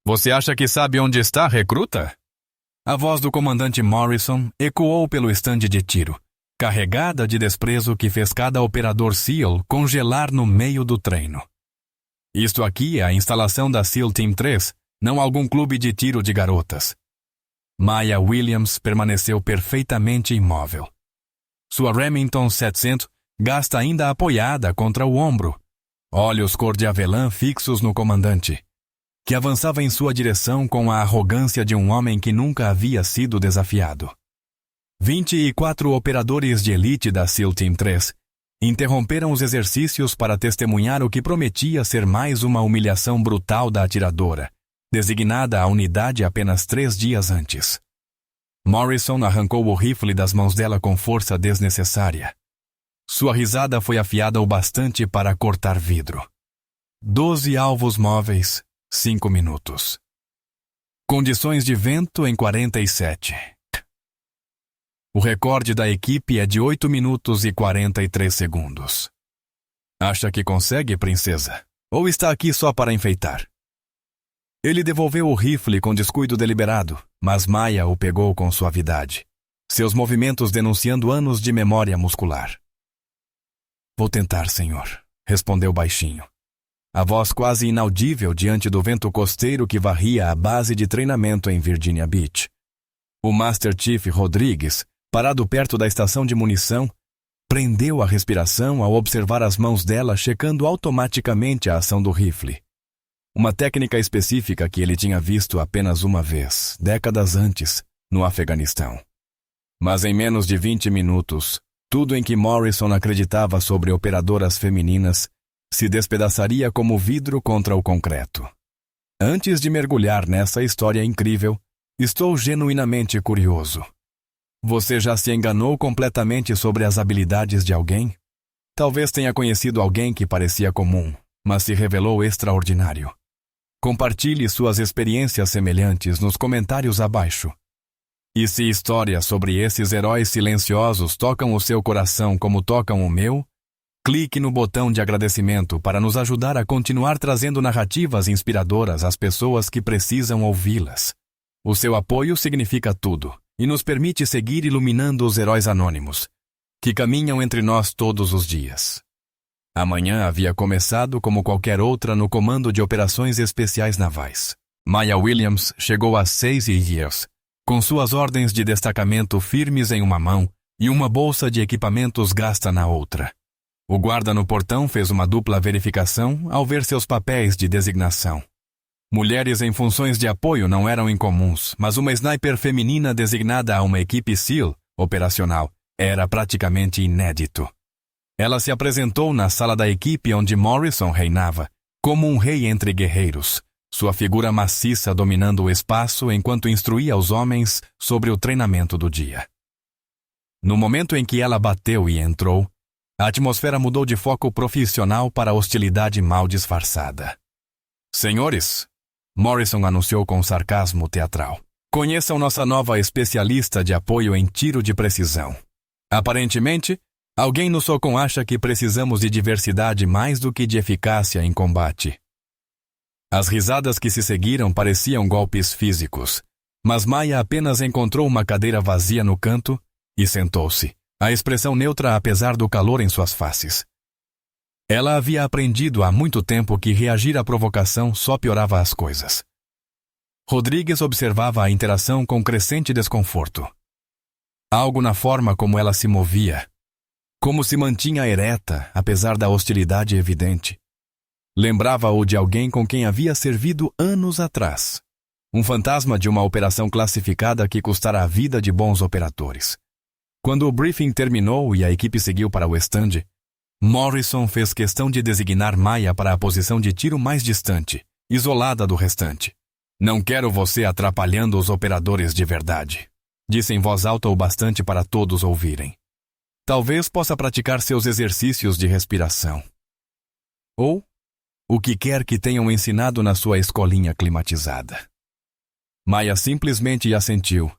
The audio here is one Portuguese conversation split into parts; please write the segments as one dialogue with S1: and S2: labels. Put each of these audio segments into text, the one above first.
S1: Você acha que sabe onde está, recruta? A voz do comandante Morrison ecoou pelo estande de tiro, carregada de desprezo que fez cada operador SEAL congelar no meio do treino. Isto aqui é a instalação da SEAL Team 3, não algum clube de tiro de garotas. Maya Williams permaneceu perfeitamente imóvel. Sua Remington 700 gasta ainda apoiada contra o ombro, olhos cor de avelã fixos no comandante, que avançava em sua direção com a arrogância de um homem que nunca havia sido desafiado. 24 operadores de elite da SEAL Team 3 interromperam os exercícios para testemunhar o que prometia ser mais uma humilhação brutal da atiradora, designada à unidade apenas 3 dias antes. Morrison arrancou o rifle das mãos dela com força desnecessária. Sua risada foi afiada o bastante para cortar vidro. 12 alvos móveis, 5 minutos. Condições de vento em 47. O recorde da equipe é de 8 minutos e 43 segundos. Acha que consegue, princesa? Ou está aqui só para enfeitar? Ele devolveu o rifle com descuido deliberado, mas Maya o pegou com suavidade, seus movimentos denunciando anos de memória muscular. Vou tentar, senhor, respondeu baixinho. A voz quase inaudível diante do vento costeiro que varria a base de treinamento em Virginia Beach. O Master Chief Rodrigues, parado perto da estação de munição, prendeu a respiração ao observar as mãos dela checando automaticamente a ação do rifle. Uma técnica específica que ele tinha visto apenas uma vez, décadas antes, no Afeganistão. Mas em menos de 20 minutos, tudo em que Morrison acreditava sobre operadoras femininas se despedaçaria como vidro contra o concreto. Antes de mergulhar nessa história incrível, estou genuinamente curioso. Você já se enganou completamente sobre as habilidades de alguém? Talvez tenha conhecido alguém que parecia comum, mas se revelou extraordinário. Compartilhe suas experiências semelhantes nos comentários abaixo. E se histórias sobre esses heróis silenciosos tocam o seu coração como tocam o meu, clique no botão de agradecimento para nos ajudar a continuar trazendo narrativas inspiradoras às pessoas que precisam ouvi-las. O seu apoio significa tudo e nos permite seguir iluminando os heróis anônimos, que caminham entre nós todos os dias. A manhã havia começado como qualquer outra no Comando de Operações Especiais Navais. Maya Williams chegou às 6 years, com suas ordens de destacamento firmes em uma mão e uma bolsa de equipamentos gasta na outra. O guarda no portão fez uma dupla verificação ao ver seus papéis de designação. Mulheres em funções de apoio não eram incomuns, mas uma sniper feminina designada a uma equipe SEAL operacional era praticamente inédito. Ela se apresentou na sala da equipe onde Morrison reinava, como um rei entre guerreiros, sua figura maciça dominando o espaço enquanto instruía os homens sobre o treinamento do dia. No momento em que ela bateu e entrou, a atmosfera mudou de foco profissional para a hostilidade mal disfarçada. Senhores, Morrison anunciou com sarcasmo teatral, conheçam nossa nova especialista de apoio em tiro de precisão. Aparentemente, alguém no SOCOM acha que precisamos de diversidade mais do que de eficácia em combate. As risadas que se seguiram pareciam golpes físicos, mas Maya apenas encontrou uma cadeira vazia no canto e sentou-se, a expressão neutra apesar do calor em suas faces. Ela havia aprendido há muito tempo que reagir à provocação só piorava as coisas. Rodrigues observava a interação com crescente desconforto. Algo na forma como ela se movia, como se mantinha ereta, apesar da hostilidade evidente. Lembrava-o de alguém com quem havia servido anos atrás. Um fantasma de uma operação classificada que custara a vida de bons operadores. Quando o briefing terminou e a equipe seguiu para o stand, Morrison fez questão de designar Maya para a posição de tiro mais distante, isolada do restante. Não quero você atrapalhando os operadores de verdade, disse em voz alta o bastante para todos ouvirem. Talvez possa praticar seus exercícios de respiração. Ou o que quer que tenham ensinado na sua escolinha climatizada. Maya simplesmente assentiu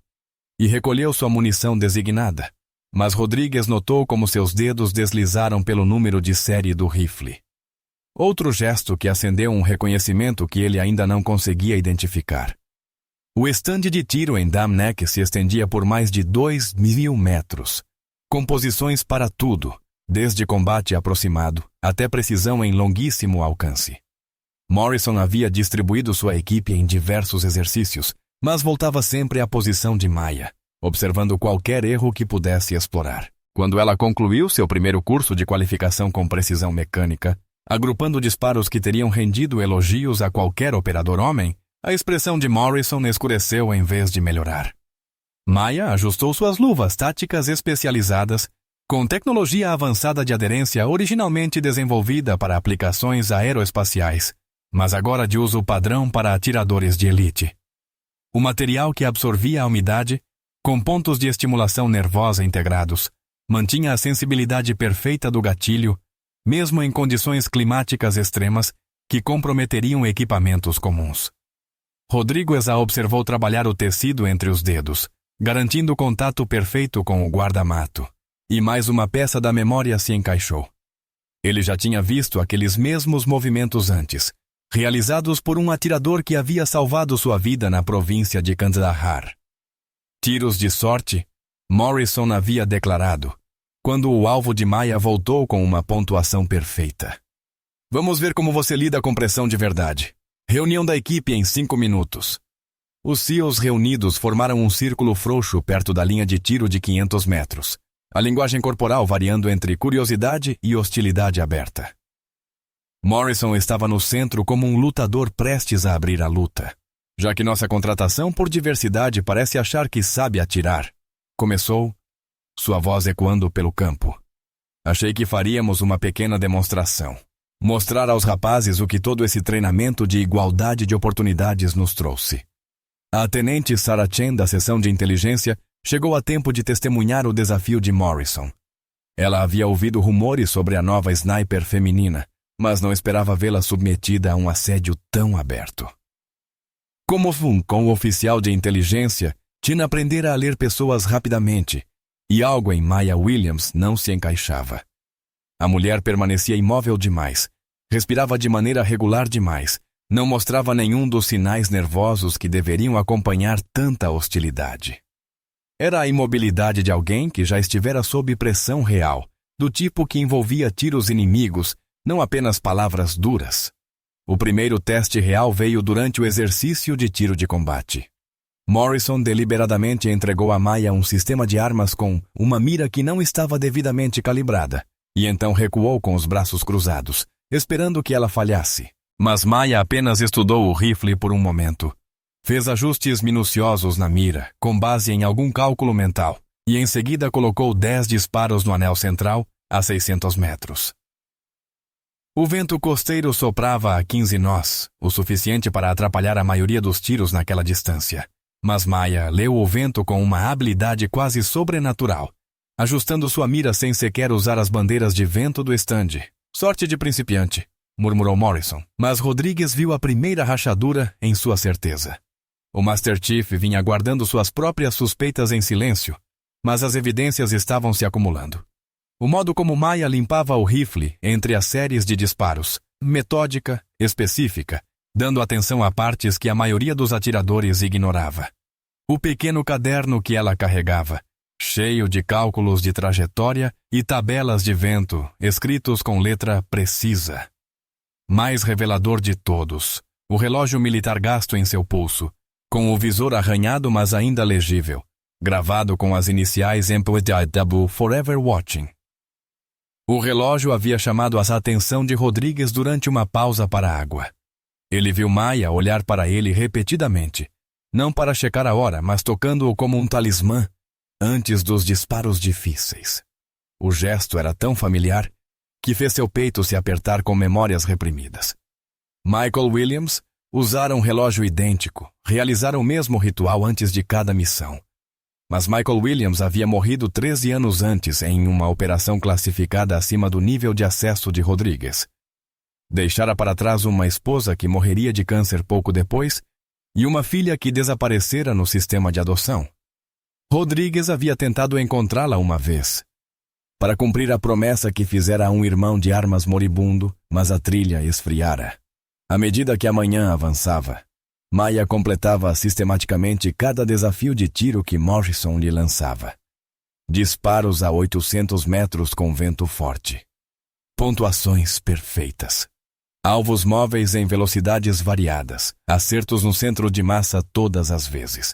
S1: e recolheu sua munição designada, mas Rodrigues notou como seus dedos deslizaram pelo número de série do rifle. Outro gesto que acendeu um reconhecimento que ele ainda não conseguia identificar. O estande de tiro em Dam Neck se estendia por mais de 2.000 metros, com posições para tudo, desde combate aproximado até precisão em longuíssimo alcance. Morrison havia distribuído sua equipe em diversos exercícios, mas voltava sempre à posição de Maya, observando qualquer erro que pudesse explorar. Quando ela concluiu seu primeiro curso de qualificação com precisão mecânica, agrupando disparos que teriam rendido elogios a qualquer operador homem, a expressão de Morrison escureceu em vez de melhorar. Maya ajustou suas luvas táticas especializadas com tecnologia avançada de aderência originalmente desenvolvida para aplicações aeroespaciais, mas agora de uso padrão para atiradores de elite. O material que absorvia a umidade, com pontos de estimulação nervosa integrados, mantinha a sensibilidade perfeita do gatilho, mesmo em condições climáticas extremas que comprometeriam equipamentos comuns. Rodrigues a observou trabalhar o tecido entre os dedos, garantindo contato perfeito com o guarda-mato, e mais uma peça da memória se encaixou. Ele já tinha visto aqueles mesmos movimentos antes, realizados por um atirador que havia salvado sua vida na província de Kandahar. Tiros de sorte, Morrison havia declarado, quando o alvo de Maya voltou com uma pontuação perfeita. Vamos ver como você lida com pressão de verdade. Reunião da equipe em 5 minutos. Os SEALs reunidos formaram um círculo frouxo perto da linha de tiro de 500 metros, a linguagem corporal variando entre curiosidade e hostilidade aberta. Morrison estava no centro como um lutador prestes a abrir a luta. Já que nossa contratação por diversidade parece achar que sabe atirar, começou, sua voz ecoando pelo campo. Achei que faríamos uma pequena demonstração. Mostrar aos rapazes o que todo esse treinamento de igualdade de oportunidades nos trouxe. A tenente Sarah Chen, da seção de inteligência, chegou a tempo de testemunhar o desafio de Morrison. Ela havia ouvido rumores sobre a nova sniper feminina, mas não esperava vê-la submetida a um assédio tão aberto. Como com o oficial de inteligência, Tina aprendera a ler pessoas rapidamente, e algo em Maya Williams não se encaixava. A mulher permanecia imóvel demais, respirava de maneira regular demais, não mostrava nenhum dos sinais nervosos que deveriam acompanhar tanta hostilidade. Era a imobilidade de alguém que já estivera sob pressão real, do tipo que envolvia tiros inimigos, não apenas palavras duras. O primeiro teste real veio durante o exercício de tiro de combate. Morrison deliberadamente entregou a Maya um sistema de armas com uma mira que não estava devidamente calibrada, e então recuou com os braços cruzados, esperando que ela falhasse. Mas Maya apenas estudou o rifle por um momento. Fez ajustes minuciosos na mira, com base em algum cálculo mental, e em seguida colocou 10 disparos no anel central, a 600 metros. O vento costeiro soprava a 15 nós, o suficiente para atrapalhar a maioria dos tiros naquela distância. Mas Maya leu o vento com uma habilidade quase sobrenatural, ajustando sua mira sem sequer usar as bandeiras de vento do estande. Sorte de principiante, murmurou Morrison, mas Rodrigues viu a primeira rachadura em sua certeza. O Master Chief vinha guardando suas próprias suspeitas em silêncio, mas as evidências estavam se acumulando. O modo como Maya limpava o rifle entre as séries de disparos, metódica, específica, dando atenção a partes que a maioria dos atiradores ignorava. O pequeno caderno que ela carregava, cheio de cálculos de trajetória e tabelas de vento, escritos com letra precisa. Mais revelador de todos, o relógio militar gasto em seu pulso, com o visor arranhado mas ainda legível, gravado com as iniciais MPW Forever Watching. O relógio havia chamado a atenção de Rodrigues durante uma pausa para a água. Ele viu Maya olhar para ele repetidamente, não para checar a hora, mas tocando-o como um talismã, antes dos disparos difíceis. O gesto era tão familiar que fez seu peito se apertar com memórias reprimidas. Michael Williams usara um relógio idêntico, realizara o mesmo ritual antes de cada missão. Mas Michael Williams havia morrido 13 anos antes em uma operação classificada acima do nível de acesso de Rodrigues. Deixara para trás uma esposa que morreria de câncer pouco depois e uma filha que desaparecera no sistema de adoção. Rodrigues havia tentado encontrá-la uma vez,
S2: para cumprir a promessa que fizera a um irmão de armas moribundo, mas a trilha esfriara. À medida que a manhã avançava, Maya completava sistematicamente cada desafio de tiro que Morrison lhe lançava. Disparos a 800 metros com vento forte. Pontuações perfeitas. Alvos móveis em velocidades variadas, acertos no centro de massa todas as vezes.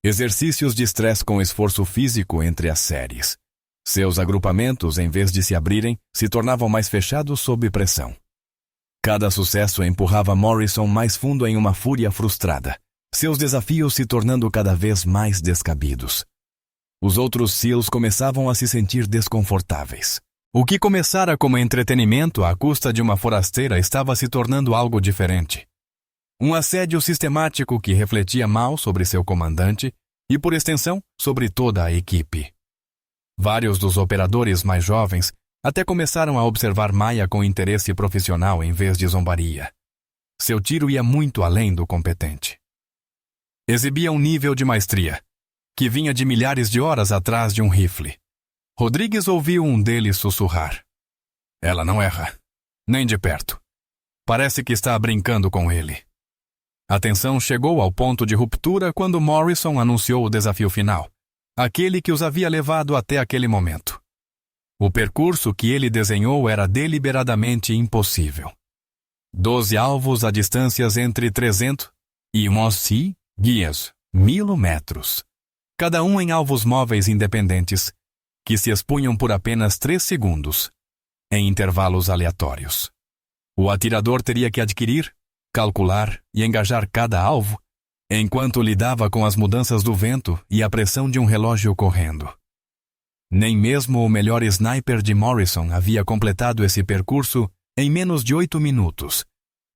S2: Exercícios de estresse com esforço físico entre as séries. Seus agrupamentos, em vez de se abrirem, se tornavam mais fechados sob pressão. Cada sucesso empurrava Morrison mais fundo em uma fúria frustrada, seus desafios se tornando cada vez mais descabidos. Os outros SEALs começavam a se sentir desconfortáveis. O que começara como entretenimento à custa de uma forasteira estava se tornando algo diferente. Um assédio sistemático que refletia mal sobre seu comandante e, por extensão, sobre toda a equipe. Vários dos operadores mais jovens até começaram a observar Maya com interesse profissional em vez de zombaria. Seu tiro ia muito além do competente. Exibia um nível de maestria, que vinha de milhares de horas atrás de um rifle. Rodrigues ouviu um deles sussurrar. Ela não erra, nem de perto. Parece que está brincando com ele. A tensão chegou ao ponto de ruptura quando Morrison anunciou o desafio final, aquele que os havia levado até aquele momento. O percurso que ele desenhou era deliberadamente impossível. 12 alvos a distâncias entre 300 e 11 guias, 1000 metros. Cada um em alvos móveis independentes, que se expunham por apenas 3 segundos, em intervalos aleatórios. O atirador teria que adquirir, calcular e engajar cada alvo, enquanto lidava com as mudanças do vento e a pressão de um relógio correndo. Nem mesmo o melhor sniper de Morrison havia completado esse percurso em menos de 8 minutos,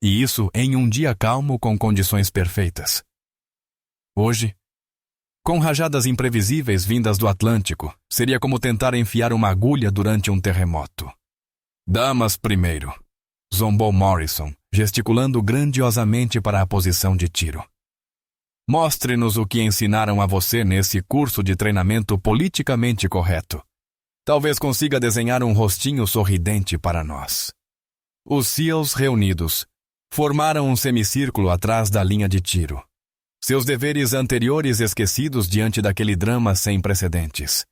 S2: e isso em um dia calmo com condições perfeitas. Hoje, com rajadas imprevisíveis vindas do Atlântico, seria como tentar enfiar uma agulha durante um terremoto. Damas primeiro, zombou Morrison, gesticulando grandiosamente para a posição de tiro. Mostre-nos o que ensinaram a você nesse curso de treinamento politicamente correto. Talvez consiga desenhar um rostinho sorridente para nós. Os SEALs reunidos formaram um semicírculo atrás da linha de tiro. Seus deveres anteriores esquecidos diante daquele drama sem precedentes.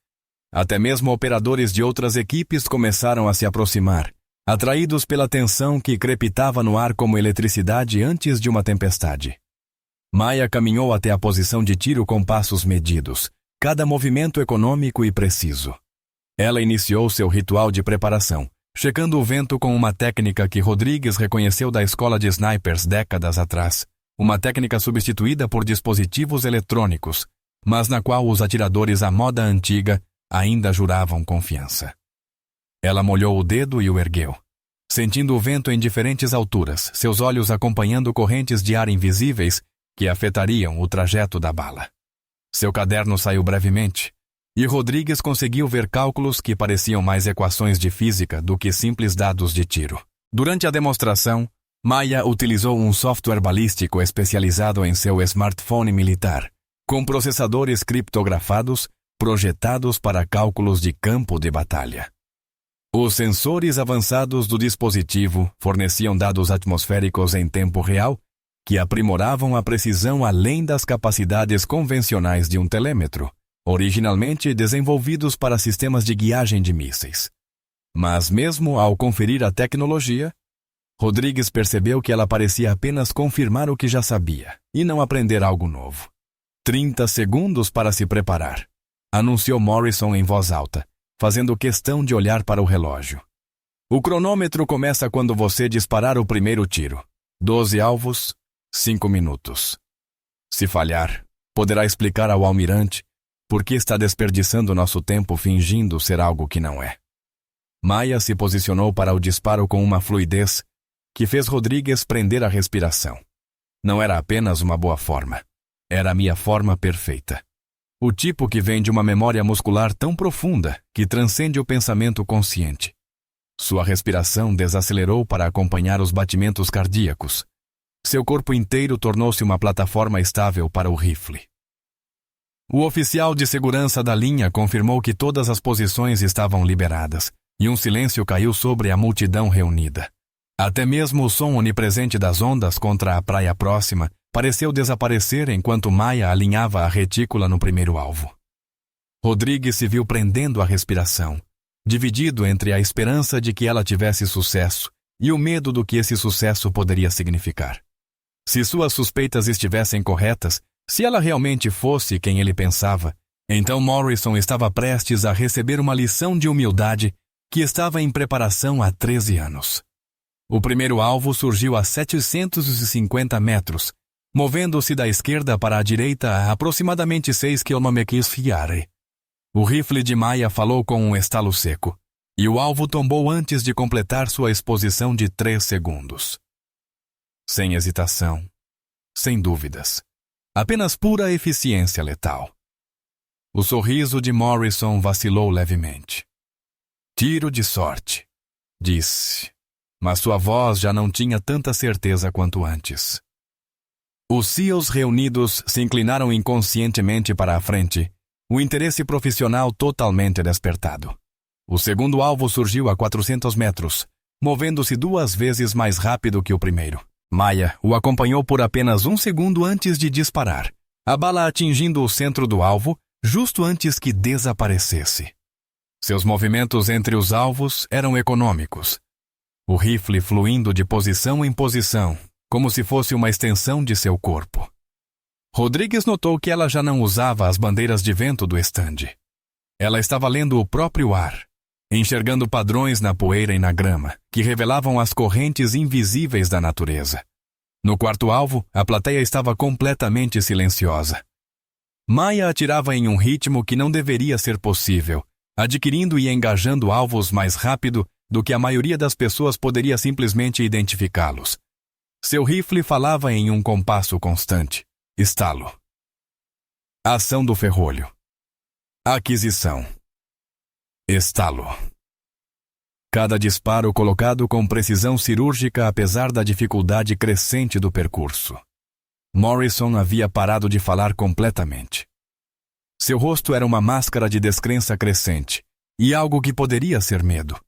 S2: Até mesmo operadores de outras equipes começaram a se aproximar, atraídos pela tensão que crepitava no ar como eletricidade antes de uma tempestade. Maya caminhou até a posição de tiro com passos medidos, cada movimento econômico e preciso. Ela iniciou seu ritual de preparação, checando o vento com uma técnica que Rodrigues reconheceu da escola de snipers décadas atrás, uma técnica substituída por dispositivos eletrônicos, mas na qual os atiradores à moda antiga ainda juravam confiança. Ela molhou o dedo e o ergueu, sentindo o vento em diferentes alturas, seus olhos acompanhando correntes de ar invisíveis que afetariam o trajeto da bala. Seu caderno saiu brevemente, e Rodrigues conseguiu ver cálculos que pareciam mais equações de física do que simples dados de tiro. Durante a demonstração, Maya utilizou um software balístico especializado em seu smartphone militar, com processadores criptografados projetados para cálculos de campo de batalha. Os sensores avançados do dispositivo forneciam dados atmosféricos em tempo real que aprimoravam a precisão além das capacidades convencionais de um telêmetro, originalmente desenvolvidos para sistemas de guiagem de mísseis. Mas mesmo ao conferir a tecnologia, Rodrigues percebeu que ela parecia apenas confirmar o que já sabia, e não aprender algo novo. 30 segundos para se preparar, anunciou Morrison em voz alta, fazendo questão de olhar para o relógio. O cronômetro começa quando você disparar o primeiro tiro. 12 alvos, 5 minutos. Se falhar, poderá explicar ao almirante por que está desperdiçando nosso tempo fingindo ser algo que não é. Maya se posicionou para o disparo com uma fluidez que fez Rodrigues prender a respiração. Não era apenas uma boa forma. Era a minha forma perfeita. O tipo que vem de uma memória muscular tão profunda que transcende o pensamento consciente. Sua respiração desacelerou para acompanhar os batimentos cardíacos. Seu corpo inteiro tornou-se uma plataforma estável para o rifle.
S1: O oficial de segurança da linha confirmou que todas as posições estavam liberadas, e um silêncio caiu sobre a multidão reunida. Até mesmo o som onipresente das ondas contra a praia próxima pareceu desaparecer enquanto Maya alinhava a retícula no primeiro alvo. Rodrigues se viu prendendo a respiração, dividido entre a esperança de que ela tivesse sucesso e o medo do que esse sucesso poderia significar. Se suas suspeitas estivessem corretas, se ela realmente fosse quem ele pensava, então Morrison estava prestes a receber uma lição de humildade que estava em preparação há 13 anos. O primeiro alvo surgiu a 750 metros, movendo-se da esquerda para a direita a aproximadamente 6 km. O rifle de Maya falou com um estalo seco, e o alvo tombou antes de completar sua exposição de 3 segundos. Sem hesitação, sem dúvidas, apenas pura eficiência letal. O sorriso de Morrison vacilou levemente. Tiro de sorte, disse, mas sua voz já não tinha tanta certeza quanto antes. Os SEALs reunidos se inclinaram inconscientemente para a frente, o interesse profissional totalmente despertado. O segundo alvo surgiu a 400 metros, movendo-se 2 vezes mais rápido que o primeiro. Maya o acompanhou por apenas 1 segundo antes de disparar, a bala atingindo o centro do alvo justo antes que desaparecesse. Seus movimentos entre os alvos eram econômicos, o rifle fluindo de posição em posição, como se fosse uma extensão de seu corpo. Rodrigues notou que ela já não usava as bandeiras de vento do estande. Ela estava lendo o próprio ar, enxergando padrões na poeira e na grama, que revelavam as correntes invisíveis da natureza. No quarto alvo, a plateia estava completamente silenciosa. Maya atirava em um ritmo que não deveria ser possível, adquirindo e engajando alvos mais rápido do que a maioria das pessoas poderia simplesmente identificá-los. Seu rifle falava em um compasso constante. Estalo. Ação do ferrolho. Aquisição. Estalo. Cada disparo colocado com precisão cirúrgica apesar da dificuldade crescente do percurso. Morrison havia parado de falar completamente. Seu rosto era uma máscara de descrença crescente, e algo que poderia ser medo.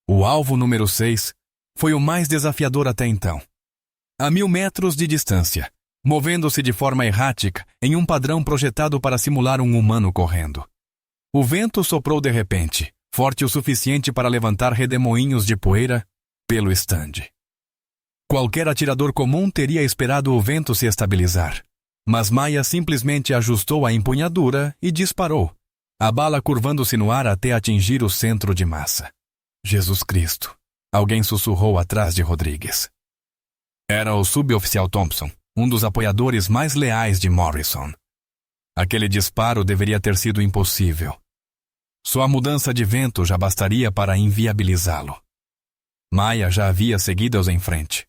S1: O alvo número 6 foi o mais desafiador até então. A 1000 metros de distância, movendo-se de forma errática em um padrão projetado para simular um humano correndo. O vento soprou de repente, forte o suficiente para levantar redemoinhos de poeira pelo estande. Qualquer atirador comum teria esperado o vento se estabilizar, mas Maya simplesmente ajustou a empunhadura e disparou, a bala curvando-se no ar até atingir o centro de massa. Jesus Cristo! Alguém sussurrou atrás de Rodrigues. Era o suboficial Thompson, um dos apoiadores mais leais de Morrison. Aquele disparo deveria ter sido impossível. Só a mudança de vento já bastaria para inviabilizá-lo. Maya já havia seguido-os em frente.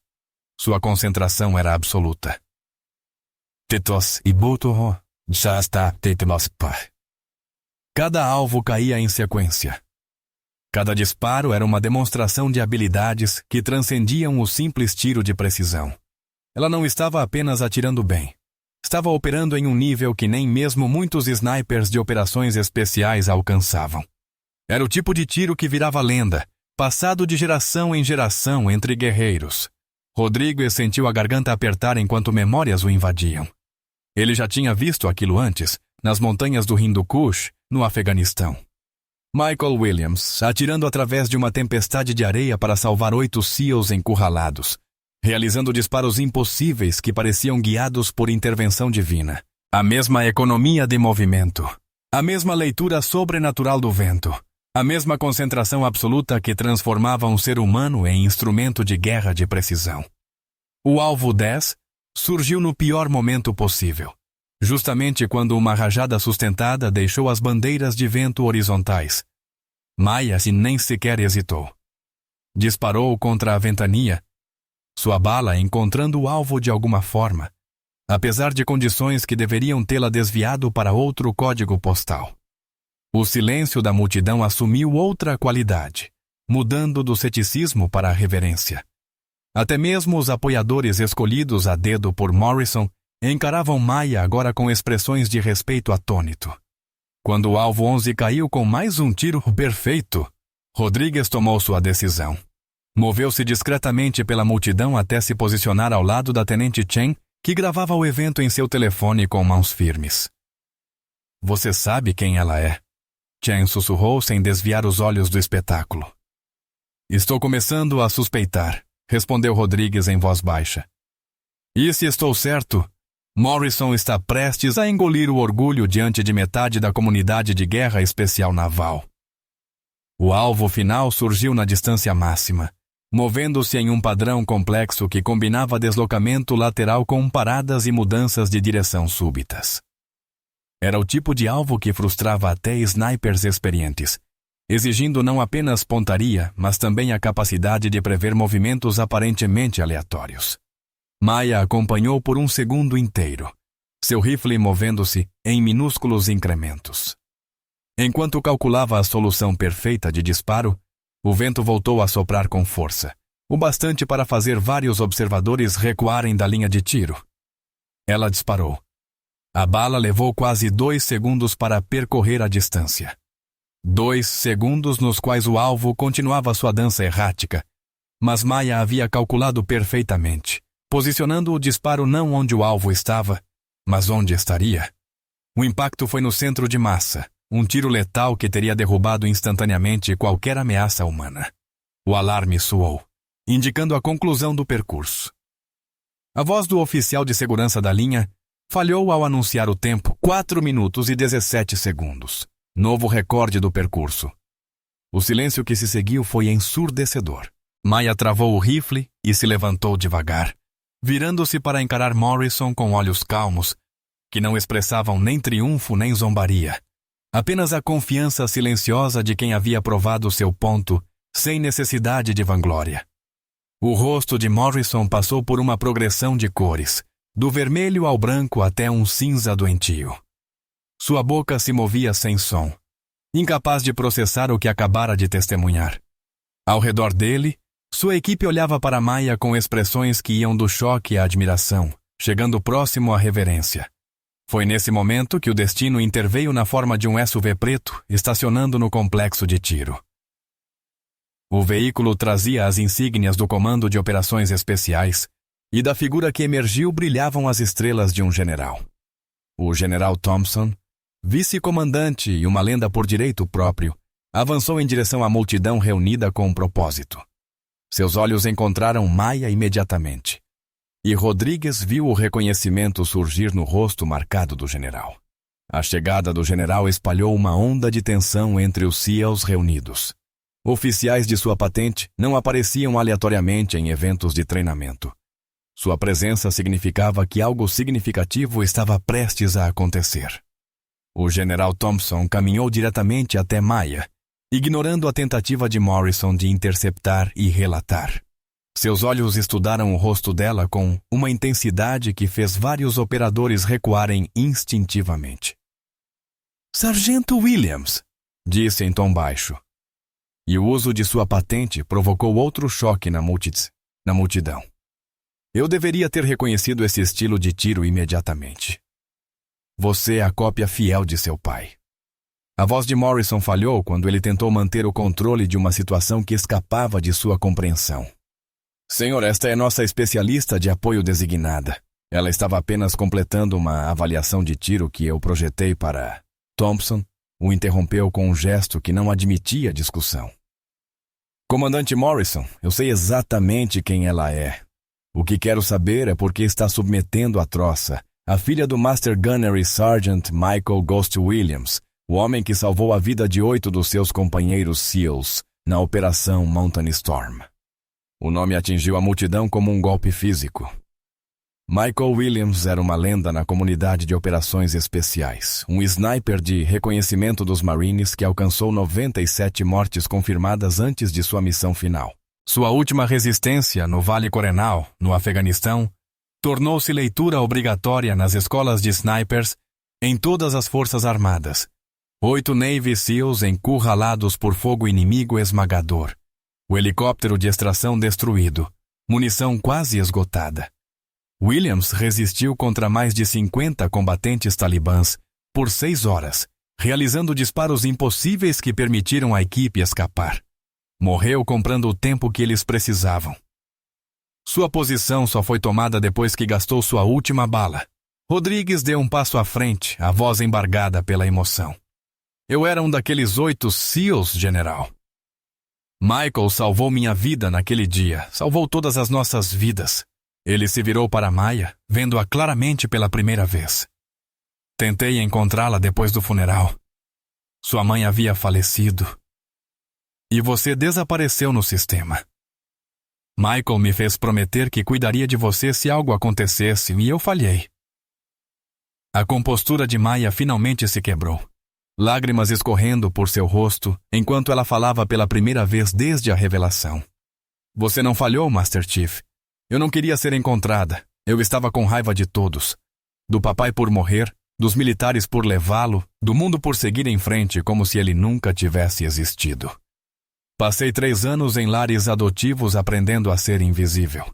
S1: Sua concentração era absoluta. Tetos e Butoro já está tetemospa. Cada alvo caía em sequência. Cada disparo era uma demonstração de habilidades que transcendiam o simples tiro de precisão. Ela não estava apenas atirando bem. Estava operando em um nível que nem mesmo muitos snipers de operações especiais alcançavam. Era o tipo de tiro que virava lenda, passado de geração em geração entre guerreiros. Rodrigues sentiu a garganta apertar enquanto memórias o invadiam. Ele já tinha visto aquilo antes, nas montanhas do Hindu Kush, no Afeganistão. Michael Williams, atirando através de uma tempestade de areia para salvar 8 SEALs encurralados, realizando disparos impossíveis que pareciam guiados por intervenção divina. A mesma economia de movimento, a mesma leitura sobrenatural do vento, a mesma concentração absoluta que transformava um ser humano em instrumento de guerra de precisão. O alvo 10 surgiu no pior momento possível, justamente quando uma rajada sustentada deixou as bandeiras de vento horizontais. Maya nem sequer hesitou. Disparou contra a ventania, sua bala encontrando o alvo de alguma forma, apesar de condições que deveriam tê-la desviado para outro código postal. O silêncio da multidão assumiu outra qualidade, mudando do ceticismo para a reverência. Até mesmo os apoiadores escolhidos a dedo por Morrison encaravam Maya agora com expressões de respeito atônito. Quando o alvo 11 caiu com mais um tiro perfeito, Rodrigues tomou sua decisão. Moveu-se discretamente pela multidão até se posicionar ao lado da tenente Chen, que gravava o evento em seu telefone com mãos firmes. Você sabe quem ela é? Chen sussurrou sem desviar os olhos do espetáculo. Estou começando a suspeitar, respondeu Rodrigues em voz baixa. E se estou certo, Morrison está prestes a engolir o orgulho diante de metade da comunidade de guerra especial naval. O alvo final surgiu na distância máxima, movendo-se em um padrão complexo que combinava deslocamento lateral com paradas e mudanças de direção súbitas. Era o tipo de alvo que frustrava até snipers experientes, exigindo não apenas pontaria, mas também a capacidade de prever movimentos aparentemente aleatórios. Maya acompanhou por um segundo inteiro, seu rifle movendo-se em minúsculos incrementos. Enquanto calculava a solução perfeita de disparo, o vento voltou a soprar com força, o bastante para fazer vários observadores recuarem da linha de tiro. Ela disparou. A bala levou quase 2 segundos para percorrer a distância. 2 segundos nos quais o alvo continuava sua dança errática, mas Maya havia calculado perfeitamente, posicionando o disparo não onde o alvo estava, mas onde estaria. O impacto foi no centro de massa, um tiro letal que teria derrubado instantaneamente qualquer ameaça humana. O alarme soou, indicando a conclusão do percurso. A voz do oficial de segurança da linha falhou ao anunciar o tempo: 4 minutos e 17 segundos. Novo recorde do percurso. O silêncio que se seguiu foi ensurdecedor. Maya travou o rifle e se levantou devagar, virando-se para encarar Morrison com olhos calmos, que não expressavam nem triunfo nem zombaria. Apenas a confiança silenciosa de quem havia provado seu ponto, sem necessidade de vanglória. O rosto de Morrison passou por uma progressão de cores, do vermelho ao branco até um cinza doentio. Sua boca se movia sem som, incapaz de processar o que acabara de testemunhar. Ao redor dele, sua equipe olhava para Maya com expressões que iam do choque à admiração, chegando próximo à reverência. Foi nesse momento que o destino interveio na forma de um SUV preto, estacionando no complexo de tiro. O veículo trazia as insígnias do Comando de Operações Especiais, e da figura que emergiu brilhavam as estrelas de um general. O general Thompson, vice-comandante e uma lenda por direito próprio, avançou em direção à multidão reunida com um propósito. Seus olhos encontraram Maya imediatamente, e Rodrigues viu o reconhecimento surgir no rosto marcado do general. A chegada do general espalhou uma onda de tensão entre os SEALs reunidos. Oficiais de sua patente não apareciam aleatoriamente em eventos de treinamento. Sua presença significava que algo significativo estava prestes a acontecer. O general Thompson caminhou diretamente até Maya, ignorando a tentativa de Morrison de interceptar e relatar. Seus olhos estudaram o rosto dela com uma intensidade que fez vários operadores recuarem instintivamente. Sargento Williams, disse em tom baixo. E o uso de sua patente provocou outro choque na multidão. Eu deveria ter reconhecido esse estilo de tiro imediatamente. Você é a cópia fiel de seu pai. A voz de Morrison falhou quando ele tentou manter o controle de uma situação que escapava de sua compreensão. Senhor, esta é nossa especialista de apoio designada. Ela estava apenas completando uma avaliação de tiro que eu projetei para... Thompson o interrompeu com um gesto que não admitia discussão. Comandante Morrison, eu sei exatamente quem ela é. O que quero saber é por que está submetendo a troça a filha do Master Gunnery Sergeant Michael Ghost Williams, o homem que salvou a vida de 8 dos seus companheiros SEALs na Operação Mountain Storm. O nome atingiu a multidão como um golpe físico. Michael Williams era uma lenda na comunidade de operações especiais, um sniper de reconhecimento dos Marines que alcançou 97 mortes confirmadas antes de sua missão final. Sua última resistência no Vale Corenal, no Afeganistão, tornou-se leitura obrigatória nas escolas de snipers em todas as forças armadas. 8 Navy SEALs encurralados por fogo inimigo esmagador. O helicóptero de extração destruído, munição quase esgotada. Williams resistiu contra mais de 50 combatentes talibãs por 6 horas, realizando disparos impossíveis que permitiram à equipe escapar. Morreu comprando o tempo que eles precisavam. Sua posição só foi tomada depois que gastou sua última bala. Rodrigues deu um passo à frente, a voz embargada pela emoção. Eu era um daqueles 8 SEALs, general. Michael salvou minha vida naquele dia, salvou todas as nossas vidas. Ele se virou para Maya, vendo-a claramente pela primeira vez. Tentei encontrá-la depois do funeral. Sua mãe havia falecido. E você desapareceu no sistema. Michael me fez prometer que cuidaria de você se algo acontecesse, e eu falhei. A compostura de Maya finalmente se quebrou. Lágrimas escorrendo por seu rosto, enquanto ela falava pela primeira vez desde a revelação. Você não falhou, Master Chief. Eu não queria ser encontrada. Eu estava com raiva de todos. Do papai por morrer, dos militares por levá-lo, do mundo por seguir em frente como se ele nunca tivesse existido. Passei 3 anos em lares adotivos aprendendo a ser invisível.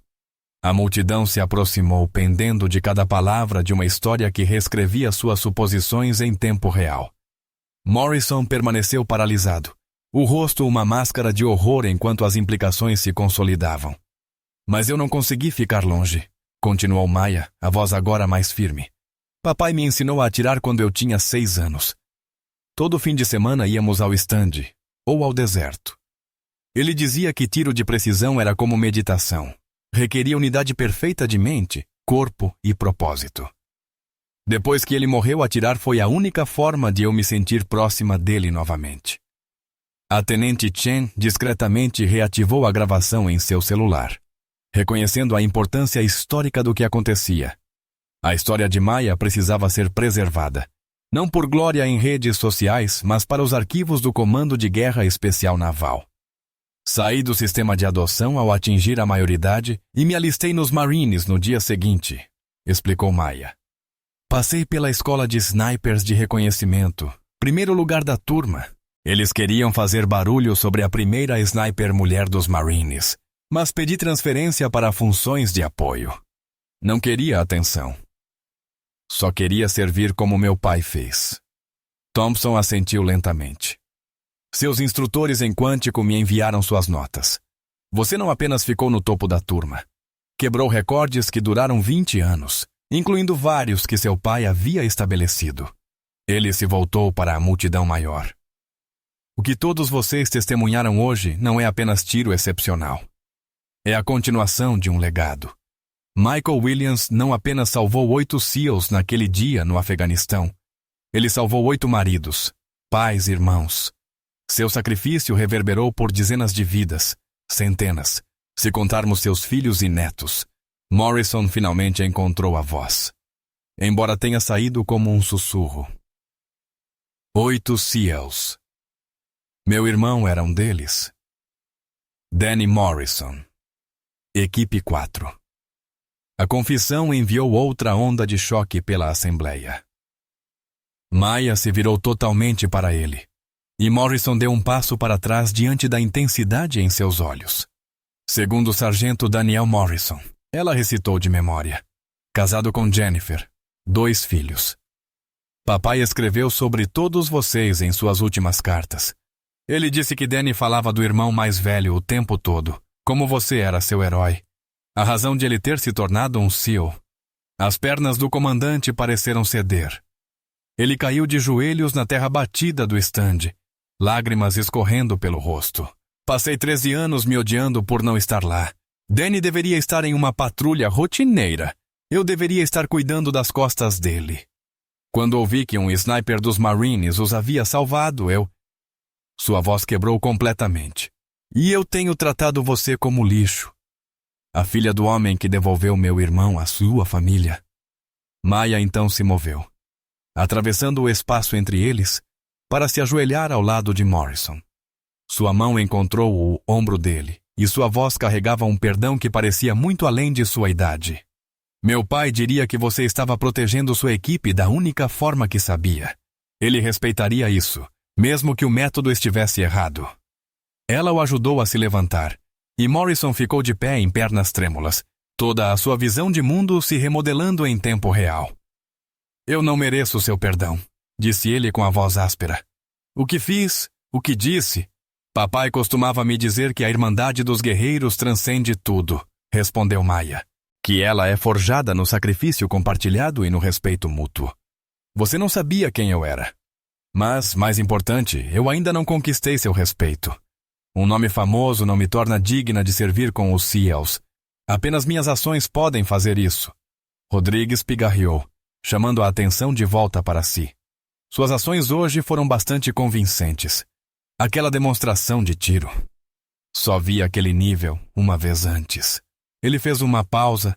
S1: A multidão se aproximou pendendo de cada palavra de uma história que reescrevia suas suposições em tempo real. Morrison permaneceu paralisado, o rosto uma máscara de horror enquanto as implicações se consolidavam. Mas eu não consegui ficar longe, continuou Maya, a voz agora mais firme. Papai me ensinou a atirar quando eu tinha 6 anos. Todo fim de semana íamos ao estande, ou ao deserto. Ele dizia que tiro de precisão era como meditação. Requeria unidade perfeita de mente, corpo e propósito. Depois que ele morreu, atirar foi a única forma de eu me sentir próxima dele novamente. A tenente Chen discretamente reativou a gravação em seu celular, reconhecendo a importância histórica do que acontecia. A história de Maya precisava ser preservada, não por glória em redes sociais, mas para os arquivos do Comando de Guerra Especial Naval. Saí do sistema de adoção ao atingir a maioridade e me alistei nos Marines no dia seguinte, explicou Maya. Passei pela escola de snipers de reconhecimento, primeiro lugar da turma. Eles queriam fazer barulho sobre a primeira sniper mulher dos Marines, mas pedi transferência para funções de apoio. Não queria atenção. Só queria servir como meu pai fez. Thompson assentiu lentamente. Seus instrutores em quântico me enviaram suas notas. Você não apenas ficou no topo da turma. Quebrou recordes que duraram 20 anos, incluindo vários que seu pai havia estabelecido. Ele se voltou para a multidão maior. O que todos vocês testemunharam hoje não é apenas tiro excepcional. É a continuação de um legado. Michael Williams não apenas salvou 8 SEALs naquele dia no Afeganistão. Ele salvou 8 maridos, pais e irmãos. Seu sacrifício reverberou por dezenas de vidas, centenas, se contarmos seus filhos e netos. Morrison finalmente encontrou a voz, embora tenha saído como um sussurro. 8 SEALs. Meu irmão era um deles. Danny Morrison. Equipe 4. A confissão enviou outra onda de choque pela Assembleia. Maya se virou totalmente para ele, e Morrison deu um passo para trás diante da intensidade em seus olhos. Segundo o sargento Daniel Morrison, ela recitou de memória. Casado com Jennifer, 2 filhos. Papai escreveu sobre todos vocês em suas últimas cartas. Ele disse que Danny falava do irmão mais velho o tempo todo, como você era seu herói. A razão de ele ter se tornado um SEAL. As pernas do comandante pareceram ceder. Ele caiu de joelhos na terra batida do estande, lágrimas escorrendo pelo rosto. Passei 13 anos me odiando por não estar lá. Danny deveria estar em uma patrulha rotineira. Eu deveria estar cuidando das costas dele. Quando ouvi que um sniper dos Marines os havia salvado, Sua voz quebrou completamente. E eu tenho tratado você como lixo. A filha do homem que devolveu meu irmão à sua família. Maya então se moveu, atravessando o espaço entre eles, para se ajoelhar ao lado de Morrison. Sua mão encontrou o ombro dele, e sua voz carregava um perdão que parecia muito além de sua idade. Meu pai diria que você estava protegendo sua equipe da única forma que sabia. Ele respeitaria isso, mesmo que o método estivesse errado. Ela o ajudou a se levantar, e Morrison ficou de pé em pernas trêmulas, toda a sua visão de mundo se remodelando em tempo real. Eu não mereço seu perdão, disse ele com a voz áspera. O que fiz, o que disse? Papai costumava me dizer que a Irmandade dos Guerreiros transcende tudo, respondeu Maya. Que ela é forjada no sacrifício compartilhado e no respeito mútuo. Você não sabia quem eu era. Mas, mais importante, eu ainda não conquistei seu respeito. Um nome famoso não me torna digna de servir com os Seals. Apenas minhas ações podem fazer isso. Rodrigues pigarreou, chamando a atenção de volta para si. Suas ações hoje foram bastante convincentes. Aquela demonstração de tiro. Só vi aquele nível uma vez antes. Ele fez uma pausa,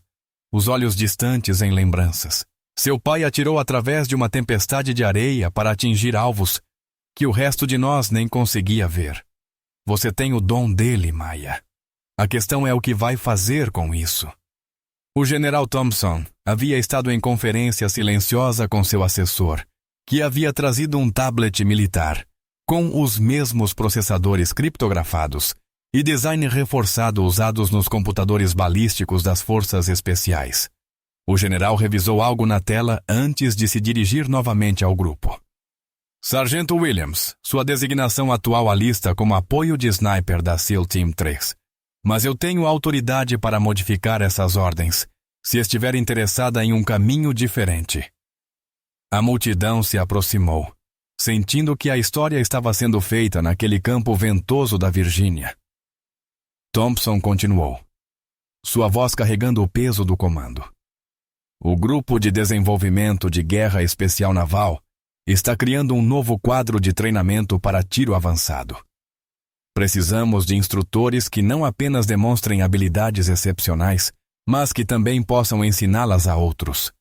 S1: os olhos distantes em lembranças. Seu pai atirou através de uma tempestade de areia para atingir alvos que o resto de nós nem conseguia ver. Você tem o dom dele, Maya. A questão é o que vai fazer com isso. O general Thompson havia estado em conferência silenciosa com seu assessor, que havia trazido um tablet militar, com os mesmos processadores criptografados e design reforçado usados nos computadores balísticos das forças especiais. O general revisou algo na tela antes de se dirigir novamente ao grupo. Sargento Williams, sua designação atual alista como apoio de sniper da SEAL Team 3. Mas eu tenho autoridade para modificar essas ordens, se estiver interessada em um caminho diferente. A multidão se aproximou, sentindo que a história estava sendo feita naquele campo ventoso da Virgínia. Thompson continuou, sua voz carregando o peso do comando. O Grupo de Desenvolvimento de Guerra Especial Naval está criando um novo quadro de treinamento para tiro avançado. Precisamos de instrutores que não apenas demonstrem habilidades excepcionais, mas que também possam ensiná-las a outros.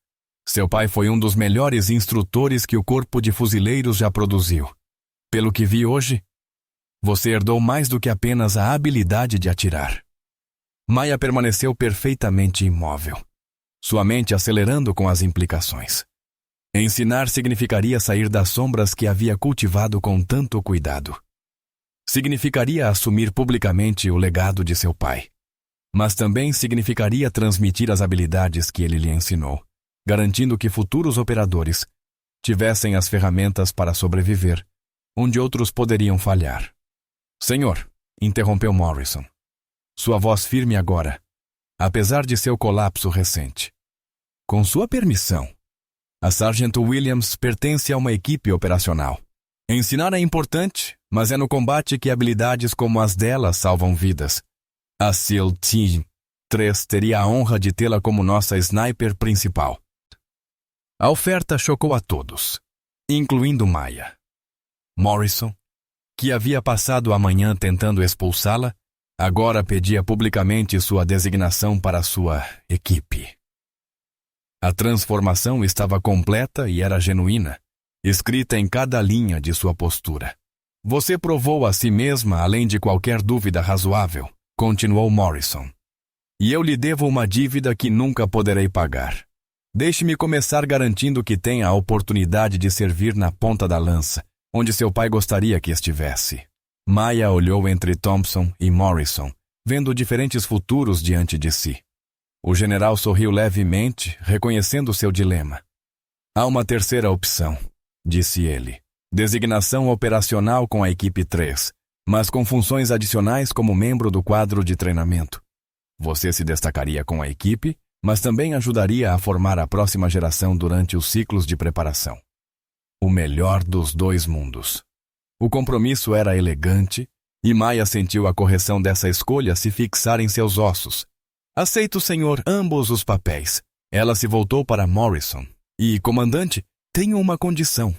S1: Seu pai foi um dos melhores instrutores que o Corpo de Fuzileiros já produziu. Pelo que vi hoje, você herdou mais do que apenas a habilidade de atirar. Maya permaneceu perfeitamente imóvel, sua mente acelerando com as implicações. Ensinar significaria sair das sombras que havia cultivado com tanto cuidado. Significaria assumir publicamente o legado de seu pai. Mas também significaria transmitir as habilidades que ele lhe ensinou, garantindo que futuros operadores tivessem as ferramentas para sobreviver, onde outros poderiam falhar. Senhor, interrompeu Morrison. Sua voz firme agora, apesar de seu colapso recente. Com sua permissão, a Sargento Williams pertence a uma equipe operacional. Ensinar é importante, mas é no combate que habilidades como as dela salvam vidas. A SEAL Team 3 teria a honra de tê-la como nossa sniper principal. A oferta chocou a todos, incluindo Maya. Morrison, que havia passado a manhã tentando expulsá-la, agora pedia publicamente sua designação para sua equipe. A transformação estava completa e era genuína, escrita em cada linha de sua postura. Você provou a si mesma além de qualquer dúvida razoável, continuou Morrison. E eu lhe devo uma dívida que nunca poderei pagar. Deixe-me começar garantindo que tenha a oportunidade de servir na ponta da lança, onde seu pai gostaria que estivesse. Maya olhou entre Thompson e Morrison, vendo diferentes futuros diante de si. O general sorriu levemente, reconhecendo seu dilema. Há uma terceira opção, disse ele. Designação operacional com a equipe 3, mas com funções adicionais como membro do quadro de treinamento. Você se destacaria com a equipe, mas também ajudaria a formar a próxima geração durante os ciclos de preparação. O melhor dos dois mundos. O compromisso era elegante, e Maya sentiu a correção dessa escolha se fixar em seus ossos. Aceito, senhor, ambos os papéis. Ela se voltou para Morrison. E, comandante, tenho uma condição.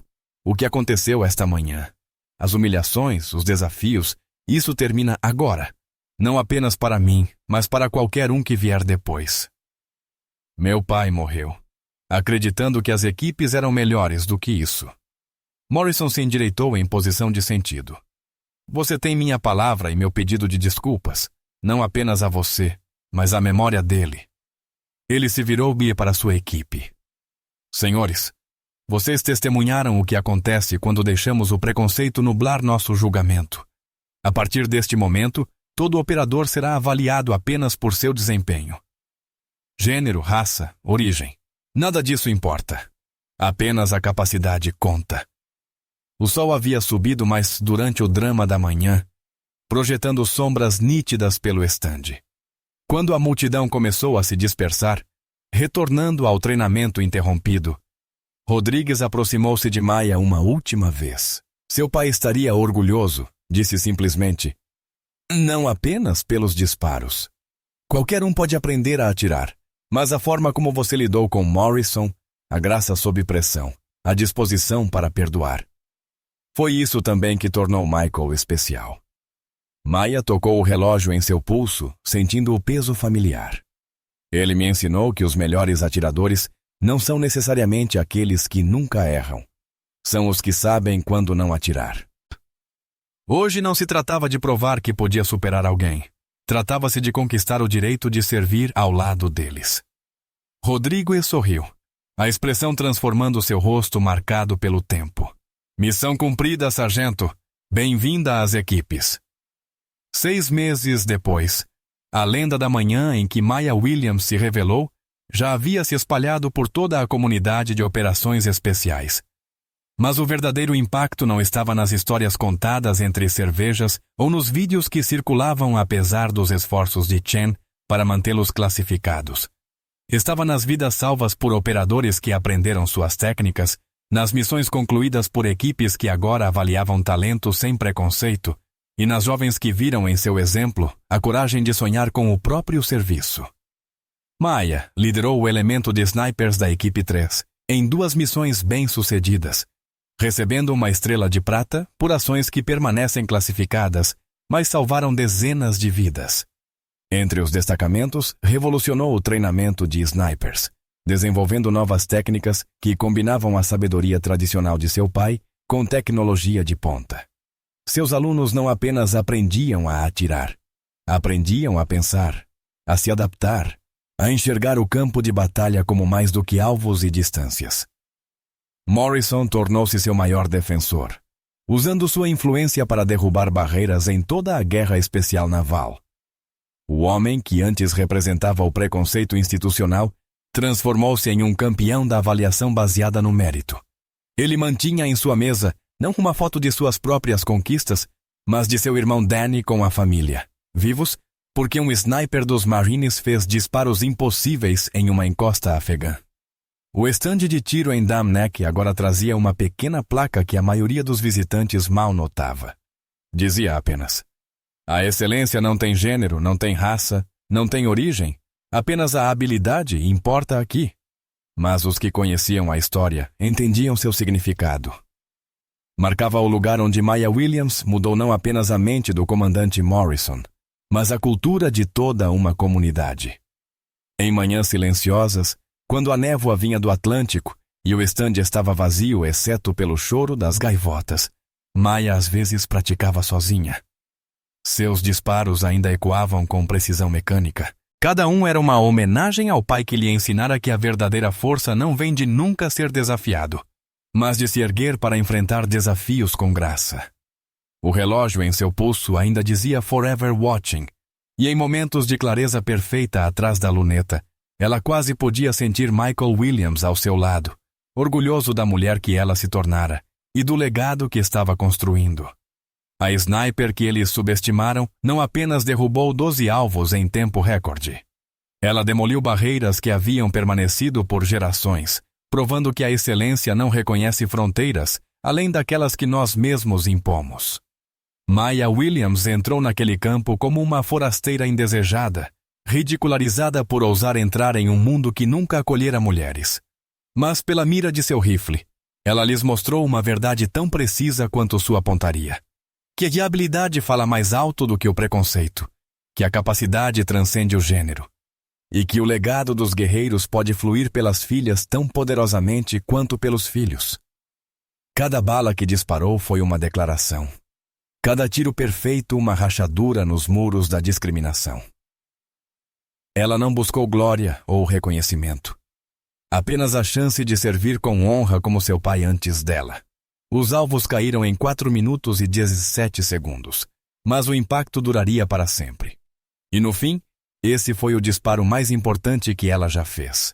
S1: O que aconteceu esta manhã? As humilhações, os desafios, isso termina agora. Não apenas para mim, mas para qualquer um que vier depois. Meu pai morreu, acreditando que as equipes eram melhores do que isso. Morrison se endireitou em posição de sentido. Você tem minha palavra e meu pedido de desculpas, não apenas a você, mas à memória dele. Ele se virou-me para sua equipe. Senhores, vocês testemunharam o que acontece quando deixamos o preconceito nublar nosso julgamento. A partir deste momento, todo operador será avaliado apenas por seu desempenho. Gênero, raça, origem. Nada disso importa. Apenas a capacidade conta. O sol havia subido, mas durante o drama da manhã, projetando sombras nítidas pelo estande. Quando a multidão começou a se dispersar, retornando ao treinamento interrompido, Rodrigues aproximou-se de Maya uma última vez. Seu pai estaria orgulhoso, disse simplesmente. Não apenas pelos disparos. Qualquer um pode aprender a atirar, mas a forma como você lidou com Morrison, a graça sob pressão, a disposição para perdoar. Foi isso também que tornou Michael especial. Maya tocou o relógio em seu pulso, sentindo o peso familiar. Ele me ensinou que os melhores atiradores não são necessariamente aqueles que nunca erram. São os que sabem quando não atirar. Hoje não se tratava de provar que podia superar alguém. Tratava-se de conquistar o direito de servir ao lado deles. Rodrigues sorriu, a expressão transformando seu rosto marcado pelo tempo. Missão cumprida, sargento. Bem-vinda às equipes. 6 meses depois, a lenda da manhã em que Maya Williams se revelou já havia se espalhado por toda a comunidade de operações especiais. Mas o verdadeiro impacto não estava nas histórias contadas entre cervejas ou nos vídeos que circulavam apesar dos esforços de Chen para mantê-los classificados. Estava nas vidas salvas por operadores que aprenderam suas técnicas, nas missões concluídas por equipes que agora avaliavam talento sem preconceito, e nas jovens que viram em seu exemplo a coragem de sonhar com o próprio serviço. Maya liderou o elemento de snipers da equipe 3 em 2 missões bem-sucedidas, recebendo uma estrela de prata por ações que permanecem classificadas, mas salvaram dezenas de vidas. Entre os destacamentos, revolucionou o treinamento de snipers, desenvolvendo novas técnicas que combinavam a sabedoria tradicional de seu pai com tecnologia de ponta. Seus alunos não apenas aprendiam a atirar, aprendiam a pensar, a se adaptar, a enxergar o campo de batalha como mais do que alvos e distâncias. Morrison tornou-se seu maior defensor, usando sua influência para derrubar barreiras em toda a guerra especial naval. O homem que antes representava o preconceito institucional transformou-se em um campeão da avaliação baseada no mérito. Ele mantinha em sua mesa não uma foto de suas próprias conquistas, mas de seu irmão Danny com a família, vivos porque um sniper dos Marines fez disparos impossíveis em uma encosta afegã. O estande de tiro em Dam Neck agora trazia uma pequena placa que a maioria dos visitantes mal notava. Dizia apenas: a excelência não tem gênero, não tem raça, não tem origem, apenas a habilidade importa aqui. Mas os que conheciam a história entendiam seu significado. Marcava o lugar onde Maya Williams mudou não apenas a mente do comandante Morrison, mas a cultura de toda uma comunidade. Em manhãs silenciosas, quando a névoa vinha do Atlântico e o estande estava vazio exceto pelo choro das gaivotas, Maya às vezes praticava sozinha. Seus disparos ainda ecoavam com precisão mecânica. Cada um era uma homenagem ao pai que lhe ensinara que a verdadeira força não vem de nunca ser desafiado, mas de se erguer para enfrentar desafios com graça. O relógio em seu pulso ainda dizia Forever Watching, e em momentos de clareza perfeita atrás da luneta, ela quase podia sentir Michael Williams ao seu lado, orgulhoso da mulher que ela se tornara e do legado que estava construindo. A sniper que eles subestimaram não apenas derrubou 12 alvos em tempo recorde. Ela demoliu barreiras que haviam permanecido por gerações, provando que a excelência não reconhece fronteiras além daquelas que nós mesmos impomos. Maya Williams entrou naquele campo como uma forasteira indesejada, ridicularizada por ousar entrar em um mundo que nunca acolhera mulheres. Mas pela mira de seu rifle, ela lhes mostrou uma verdade tão precisa quanto sua pontaria. Que a habilidade fala mais alto do que o preconceito, que a capacidade transcende o gênero, e que o legado dos guerreiros pode fluir pelas filhas tão poderosamente quanto pelos filhos. Cada bala que disparou foi uma declaração. Cada tiro perfeito uma rachadura nos muros da discriminação. Ela não buscou glória ou reconhecimento. Apenas a chance de servir com honra como seu pai antes dela. Os alvos caíram em 4 minutos e 17 segundos, mas o impacto duraria para sempre. E no fim,
S2: Esse foi o disparo mais importante que ela já fez.